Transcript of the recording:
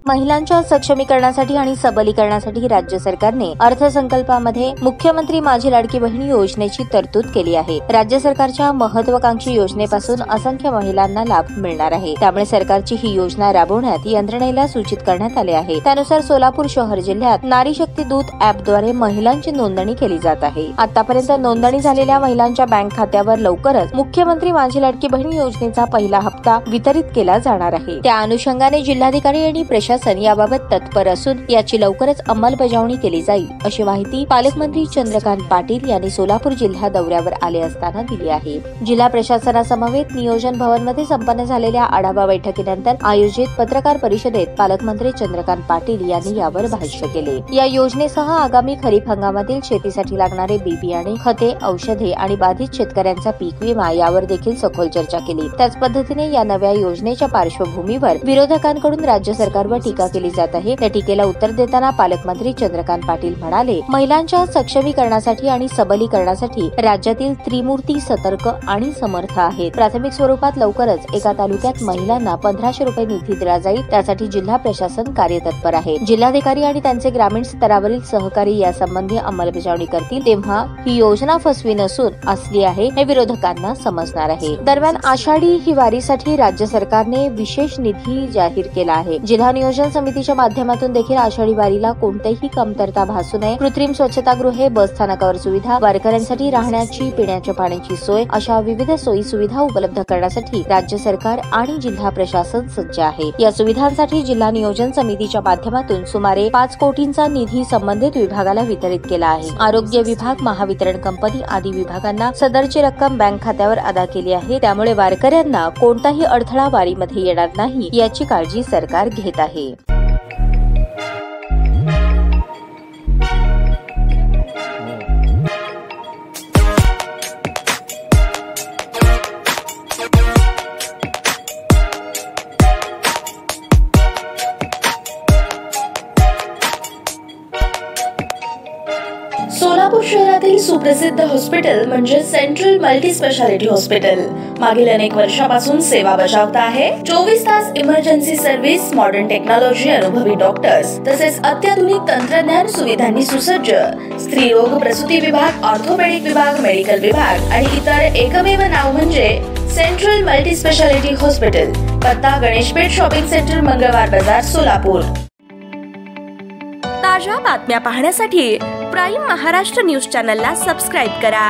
महिलांच्या सक्षमीकरणासाठी आणि सबलीकरणासाठी राज्य सरकारने अर्थसंकल्पामध्ये मुख्यमंत्री माझी लाडकी बहीण योजनेची तरतूद केली आहे। राज्य सरकारच्या महत्वाकांक्षी योजनेपासून असंख्य महिलांना लाभ मिळणार आहे। त्यामुळे सरकारची ही योजना राबवण्यात यंत्रणेला सूचित करण्यात आले आहे। त्यानुसार सोलापूर शहर जिल्ह्यात नारी शक्ती दूत ॲपद्वारे महिलांची नोंदणी केली जात आहे। आतापर्यंत नोंदणी झालेल्या महिलांच्या बँक खात्यावर लवकरच मुख्यमंत्री माझी लाडकी बहीण योजनेचा पहिला हप्ता वितरित केला जाणार आहे। त्या अनुषंगाने जिल्हाधिकारी आणि प्रशासन याबाबत तत्पर असून याची लवकरच अंमलबजावणी केली जाईल, अशी माहिती पालकमंत्री चंद्रकांत पाटील यांनी सोलापूर जिल्हा दौऱ्यावर आले असताना दिली आहे। जिल्हा प्रशासनासमवेत नियोजन भवनमध्ये संपन्न झालेल्या आढावा बैठकीनंतर आयोजित पत्रकार परिषदेत पालकमंत्री चंद्रकांत पाटील यांनी यावर भाष्य केले। या योजनेसह आगामी खरीप हंगामातील शेतीसाठी लागणारे बी बियाणे, खते, औषधे आणि बाधित शेतकऱ्यांचा पीक विमा यावर देखील सखोल चर्चा केली। त्याच पद्धतीने या नव्या योजनेच्या पार्श्वभूमीवर विरोधकांकडून राज्य सरकारवर टीका केली जात आहे। त्या टीकेला उत्तर देताना पालकमंत्री चंद्रकांत पाटील म्हणाले, महिलांच्या सक्षमीकरणासाठी आणि सबलीकरणासाठी राज्यातील त्रिमूर्ती सतर्क आणि समर्थ आहेत। प्राथमिक स्वरूपात लवकरच एका तालुक्यात महिलांना 1500 रुपये निधी दिला जाईल। त्यासाठी जिल्हा प्रशासन कार्यतत्पर आहे। जिल्हाधिकारी आणि त्यांचे ग्रामीण स्तरावरील सहकारी यासंबंधी अंमलबजावणी करतील तेव्हा ही योजना फसवी नसून असली आहे हे विरोधकांना समजणार आहे। दरम्यान आषाढी ही वारीसाठी राज्य सरकारने विशेष निधी जाहीर केला आहे। जिल्हा नियोजन समितीच्या माध्यमातून देखील आषाढी वारीला कोणतीही कमतरता भासू नये, कृत्रिम स्वच्छतागृहे, बस स्थानकावर सुविधा, वारकऱ्यांसाठी राहण्याची, पिण्याच्या पाण्याची सोय अशा विविध सोयी सुविधा उपलब्ध करण्यासाठी राज्य सरकार आणि जिल्हा प्रशासन सज्ज आहे। या सुविधांसाठी जिल्हा नियोजन समितीच्या माध्यमातून सुमारे 5 कोटींचा निधी संबंधित विभागाला वितरित केला आहे। आरोग्य विभाग, महावितरण कंपनी आदी विभागांना सदरची रक्कम बँक खात्यावर अदा केली आहे। त्यामुळे वारकऱ्यांना कोणताही अडथळा वारीमध्ये येणार नाही याची काळजी सरकार घेत आहे। सोलापूर शहरातील सुप्रसिद्ध हॉस्पिटल म्हणजे सेंट्रल मल्टी स्पेशालिटी हॉस्पिटल मागील अनेक वर्षापासून सेवा बजावत आहे। 24 तास इमर्जन्सी सर्व्हिस, मॉडर्न टेक्नॉलॉजी, अनुभवी डॉक्टर्स तसेच अत्याधुनिक तंत्रज्ञान सुविधांनी सुसज्ज स्त्रीरोग प्रसूती विभाग, ऑर्थोपेडिक विभाग, मेडिकल विभाग आणि इतर एकमेव नाव म्हणजे सेंट्रल मल्टी स्पेशालिटी हॉस्पिटल। पत्ता गणेशपेठ शॉपिंग सेंटर, मंगळवार बाजार, सोलापूर। ताज्या बातम्या पाहण्यासाठी प्राईम महाराष्ट्र न्यूज चॅनलला सबस्क्राईब करा।